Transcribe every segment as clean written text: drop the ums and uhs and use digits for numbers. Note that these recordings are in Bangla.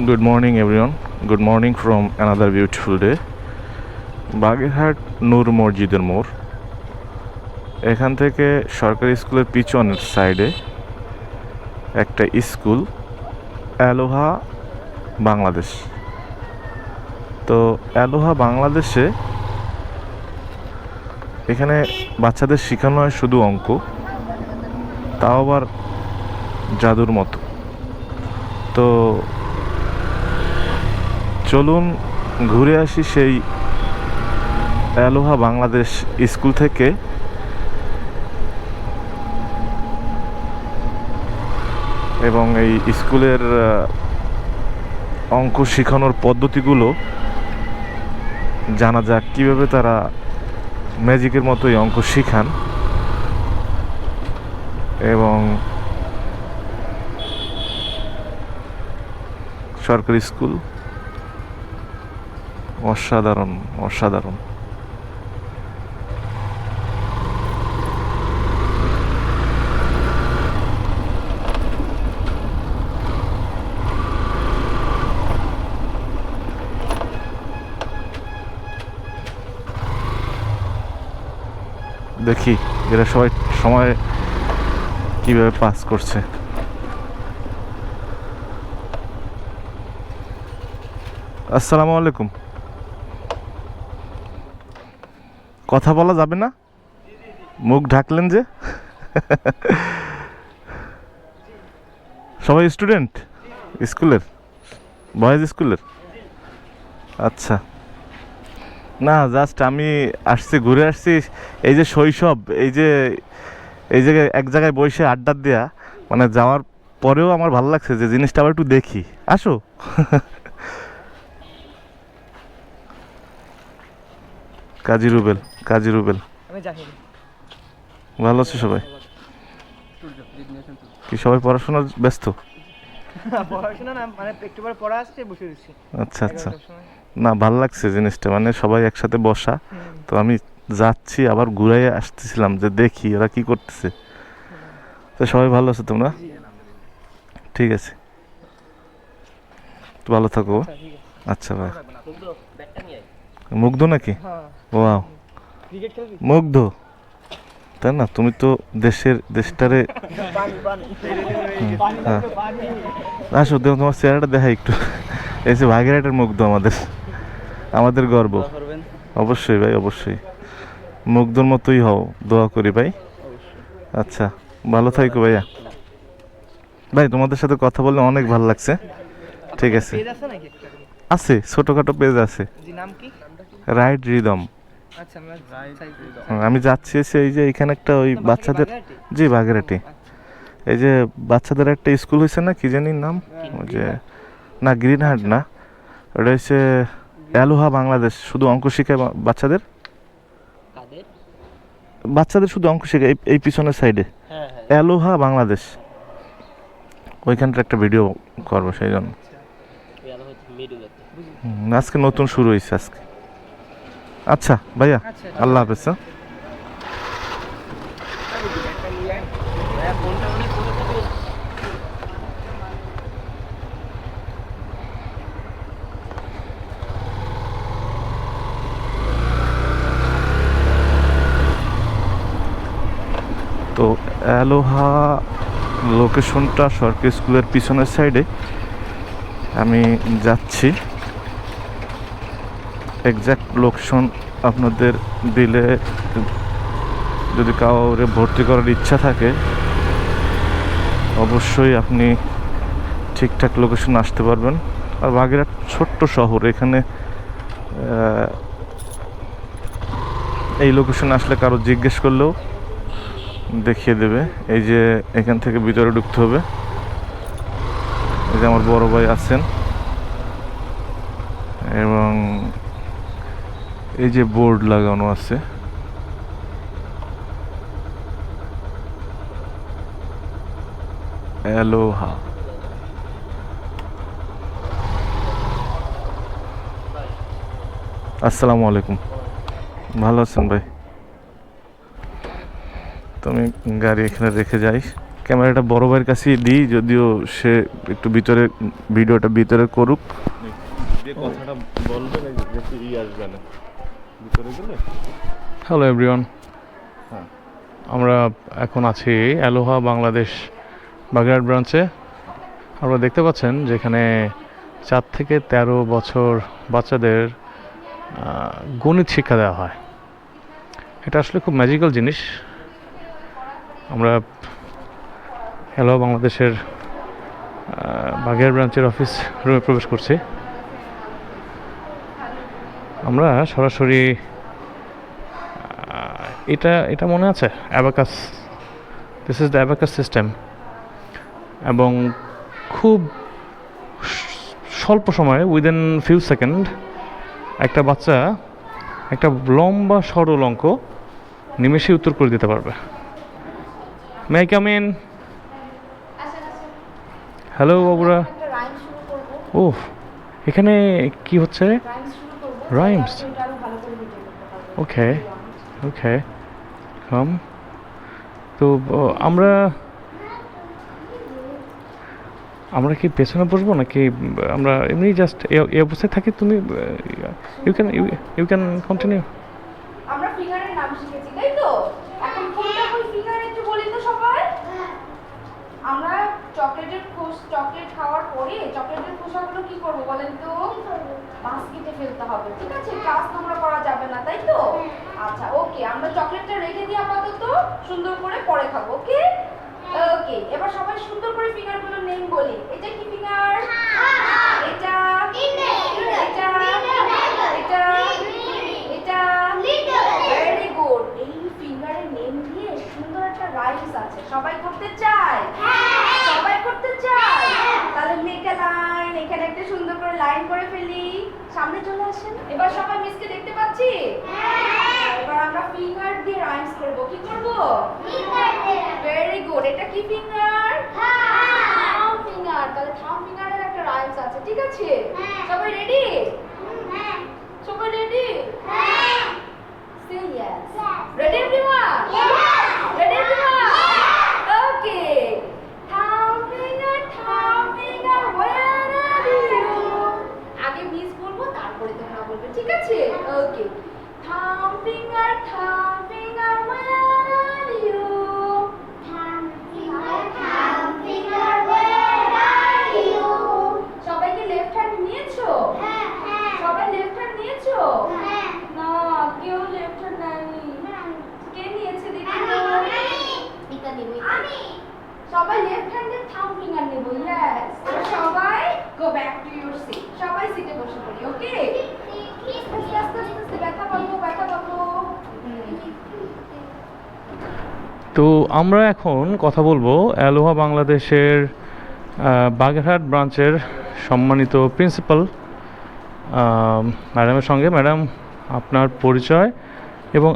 Good morning, everyone. Good morning from another beautiful day. Bagerhat নূর মসজিদের মোড়, এখান থেকে সরকারি স্কুলের পিছনের সাইডে একটা স্কুল, অ্যালোহা বাংলাদেশ। তো অ্যালোহা বাংলাদেশে এখানে বাচ্চাদের শেখানো হয় শুধু অঙ্ক, তাও আবার জাদুর মতো। তো চলুন ঘুরে আসি সেই অ্যালোহা বাংলাদেশ স্কুল থেকে। এবং এই স্কুলের অঙ্ক শেখানোর পদ্ধতিগুলো জানা যাক, কীভাবে তারা ম্যাজিকের মতোই অঙ্ক শেখান। এবং সরকারি স্কুল অসাধারণ অসাধারণ। দেখি এরা সবাই সময় কিভাবে পাস করছে। আসসালামু আলাইকুম। কথা বলা যাবে না? মুখ ঢাকলেন যে। সবাই স্টুডেন্ট স্কুলের, বয়েজ স্কুলের? আচ্ছা, না জাস্ট আমি আসছি, ঘুরে আসছি। এই যে শৈশব, এই জায়গায় এক জায়গায় বসে আড্ডা দেয়া, মানে যাওয়ার পরেও আমার ভালো লাগছে যে জিনিসটা আবার একটু দেখি। আসো। কাজী রুবেল, কাজী রুবেল। ভালো আছে সবাই? কি সবাই পড়াশোনার ব্যস্ত? পড়াশোনা না, মানে একটু পরে পড়া আসছে, বসে দিচ্ছি। আচ্ছা আচ্ছা, না ভালো লাগছে জিনিসটা, মানে সবাই একসাথে বসা। তো আমি যাচ্ছি, আবার ঘুরে আসতেছিলাম যে দেখি ওরা কি করতেছে। তো সবাই ভালো আছে তোমরা? ঠিক আছে, তো ভালো থাকো। আচ্ছা ভাই। মুগ্ধ নাকি? ওয়াও, মুগ্ধ। তাই না? তুমি তো দেশটারে। হ্যাঁ, আসো দেখো, তোমার চেহারাটা দেখা একটু। এই যে বাগেরহাটের মুগ্ধ, আমাদের গর্ব। অবশ্যই ভাই, অবশ্যই মুগ্ধর মতোই হও, দোয়া করি ভাই। আচ্ছা, ভালো থাকো ভাইয়া। ভাই তোমাদের সাথে কথা বললে অনেক ভালো লাগছে। ঠিক আছে, আছে ছোটখাটো পেজ আছে। Ride rhythm. আমি যাচ্ছি এই যে এখানে একটা ওই বাচ্চাদের, জি বাগেরহাটি, এই যে বাচ্চাদের একটা স্কুল হয়েছে না, কি জানি নাম, ওই যে, না গ্রিনহার্ট না, ওটা হচ্ছে অ্যালোহা বাংলাদেশ। শুধু অঙ্ক শেখায় বাচ্চাদের শুধু অঙ্ক শেখায় এই পিছনের সাইডে অ্যালোহা বাংলাদেশ। ওইখানটার একটা ভিডিও করবো সেই জন্য। আজকে নতুন শুরু হয়েছে আজকে। আচ্ছা ভাইয়া, আল্লাহ হাফেজ। তো অ্যালোহা লোকেশনটা সরকারি স্কুলের পিছনের সাইডে আমি যাচ্ছি। এক্স্যাক্ট লোকেশন আপনাদের দিলে, যদি কাউরে ভর্তি করার ইচ্ছা থাকে, অবশ্যই আপনি ঠিকঠাক লোকেশন আসতে পারবেন। আর বাগেরহাট ছোট্ট শহর, এখানে এই লোকেশন আসলে কারো জিজ্ঞেস করলেও দেখিয়ে দেবে। এই যে এখান থেকে ভিতরে ঢুকতে হবে। এই যে আমার বড় ভাই আছেন, এবং এই যে বোর্ড লাগানো আছে, অ্যালোহা। আসসালামু আলাইকুম, ভালো আছেন ভাই? তুমি গাড়ি এখানে রেখে যাই। ক্যামেরাটা বড় ভাইয়ের কাছেই দিই, যদিও সে একটু ভিতরে ভিডিওটা ভিতরে করুক। কথাটা বলবে নাকি আসবে না ভিতরে গেলে? হ্যালো এভরিওয়ান, হ্যাঁ। আমরা এখন আছি অ্যালোহা বাংলাদেশ বাগেরহাট ব্রাঞ্চে। আপনারা দেখতে পাচ্ছেন যেখানে 4 থেকে 13 বছর বাচ্চাদের গণিত শিক্ষা দেওয়া হয়। এটা আসলে খুব ম্যাজিক্যাল জিনিস। আমরা অ্যালোহা বাংলাদেশের বাগেরহাট ব্রাঞ্চের অফিস রুমে প্রবেশ করছি। আমরা সরাসরি এটা মনে আছে abacus, this is the abacus system, এবং খুব স্বল্প সময়ে উইদিন ফিউ সেকেন্ড একটা বাচ্চা একটা লম্বা সরল অঙ্ক নিমেষেই উত্তর করে দিতে পারবে। May I come in? Hello বাবুরা। ও, এখানে কি হচ্ছে? রাইমস। Okay okay, come. তো আমরা কি পেছনে বসবো নাকি আমরা এমনি জাস্ট এই অবস্থায় থাকি? তুমি ইউ ক্যান কন্টিনিউ। আমরা ফিঙ্গারের নাম শিখেছি, তাই তো? এখন কোনটা কোন ফিঙ্গার একটু বলি তো সবাই। আমরা চকলেট খাওয়ার পরে চকলেটের খোসাগুলো কি করব বলেন তো? বাস্কেটে ফেলতে হবে, ঠিক আছে? ক্লাস তোমরা করা যাবে না, তাই তো? আচ্ছা ওকে, আমরা চকলেটটা রেখে দিই আপাতত, সুন্দর করে পরে খাবো। ওকে ওকে, এবার সবাই সুন্দর করে ফিঙ্গারগুলো নেম বলি। এটা কি ফিঙ্গার? এটা এটা এটা এটা ভেরি গুড। এই ফিঙ্গারের নেম দিয়ে সুন্দর একটা রাইমস আছে, সবাই করতে চায়? সবাই করতে চায়? তাহলে মেক আ লাইন, এখানে একটা সুন্দর করে লাইন করে ফেলি। সামনে চলে আসেন। এবার সবাই মিসকে দেখতে পাচ্ছি? এবার আমরা ফিঙ্গার দিয়ে রাইমস করব। কি করব? Very good. এটা কি ফিঙ্গার? থাম ফিঙ্গার। তাহলে থাম ফিঙ্গারের একটা রাইমস আছে, ঠিক আছে? সবাই রেডি? সবাই ready? Say yes. Ready everyone? Ready everyone? Okay. Thumb finger, where are you? আগে মিস বলবো, তারপরে তোমরা বলবে, ঠিক আছে? Okay. Thumb finger, where are you? Thumb finger, where are you? সবাইকে লেফট হ্যান্ড নিয়েছো? সবাই লেফট হ্যান্ড নিয়েছো? না, কেউ লেফট হ্যান্ড নেয়নি। কে নিয়েছে দেখি তো? এটা নেব। আমি। সবাই লেফট হ্যান্ডের থাম্ব ফিঙ্গার নেব। ইয়েস। সবাই go back to your seat. সবাই সিটে বসে পড়ি, ওকে? আস্তে ব্যথা পাবো। তো আমরা এখন কথা বলবো অ্যালোহা বাংলাদেশের বাগেরহাট ব্রাঞ্চের সম্মানিত প্রিন্সিপাল ম্যাডামের সঙ্গে। ম্যাডাম, আপনার পরিচয় এবং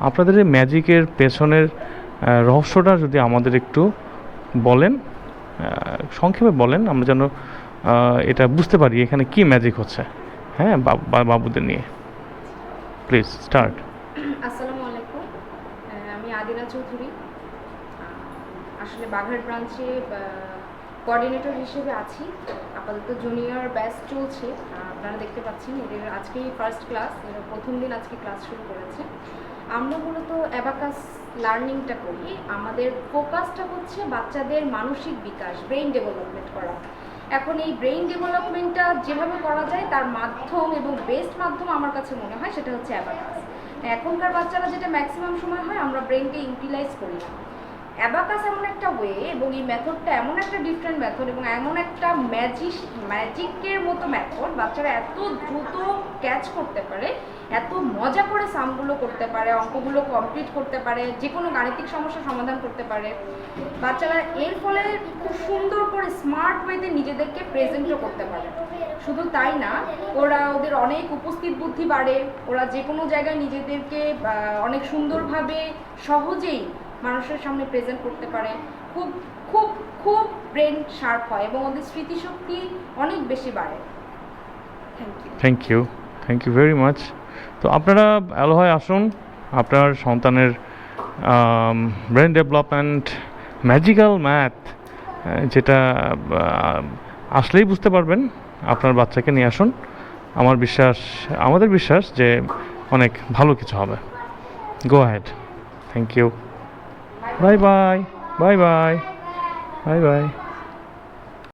আপনাদের এই ম্যাজিকের পেছনের রহস্যটা যদি আমাদের একটু বলেন, সংক্ষেপে বলেন, আমরা যেন এটা বুঝতে পারি এখানে কি ম্যাজিক হচ্ছে। হ্যাঁ, বাবুদের নিয়ে প্লিজ স্টার্ট। আসসালামু আলাইকুম, আমি আদিনা চৌধুরী। আসলে বাগেরহাট ব্রাঞ্চে কোঅর্ডিনেটর হিসেবে আছি। আপাতত জুনিয়র ব্যাচ চলছে, আপনারা দেখতে পাচ্ছেন। এদের আজকেই ফার্স্ট ক্লাস, এরা প্রথম দিন আজকে ক্লাস শুরু করেছে। আমরা মূলত অ্যাবাকাস লার্নিংটা করি। আমাদের ফোকাসটা হচ্ছে বাচ্চাদের মানসিক বিকাশ, ব্রেইন ডেভেলপমেন্ট করা। এখন এই ব্রেইন ডেভেলপমেন্টটা যেভাবে করা যায় তার মাধ্যম এবং বেস্ট মাধ্যম আমার কাছে মনে হয় সেটা হচ্ছে অ্যাবাকাস। এখনকার বাচ্চারা যেটা ম্যাক্সিমাম সময় হয়, আমরা ব্রেনকে ইউটিলাইজ করি না। অ্যাবাকাস এমন একটা ওয়ে, এবং এই মেথডটা এমন একটা ডিফারেন্ট মেথড এবং এমন একটা ম্যাজিকের মতো মেথড, বাচ্চারা এত দ্রুত ক্যাচ করতে পারে, এত মজা করে সামগুলো করতে পারে, অঙ্কগুলো কমপ্লিট করতে পারে, যে কোনো গাণিতিক সমস্যার সমাধান করতে পারে। বাচ্চারা এর ফলে খুব সুন্দর করে স্মার্ট ওয়েতে নিজেদেরকে প্রেজেন্টও করতে পারে। শুধু তাই না, ওদের অনেক উপস্থিত বুদ্ধি বাড়ে। ওরা যে কোনো জায়গায় নিজেদেরকে অনেক সুন্দরভাবে সহজেই মানুষের সামনে প্রেজেন্ট করতে পারে। খুব খুব খুব ব্রেন শার্প হয় এবং ওদের স্মৃতিশক্তি অনেক বেশি বাড়ে। Thank you very much. তো আপনারা অ্যালোহায় আসুন, আপনার সন্তানের ব্রেন ডেভেলপমেন্ট ম্যাজিক্যাল ম্যাথ, যেটা আসলেই বুঝতে পারবেন। আপনার বাচ্চাকে নিয়ে আসুন, আমাদের বিশ্বাস যে অনেক ভালো কিছু হবে। Go ahead. Thank you. Bye bye. Bye bye. Bye by.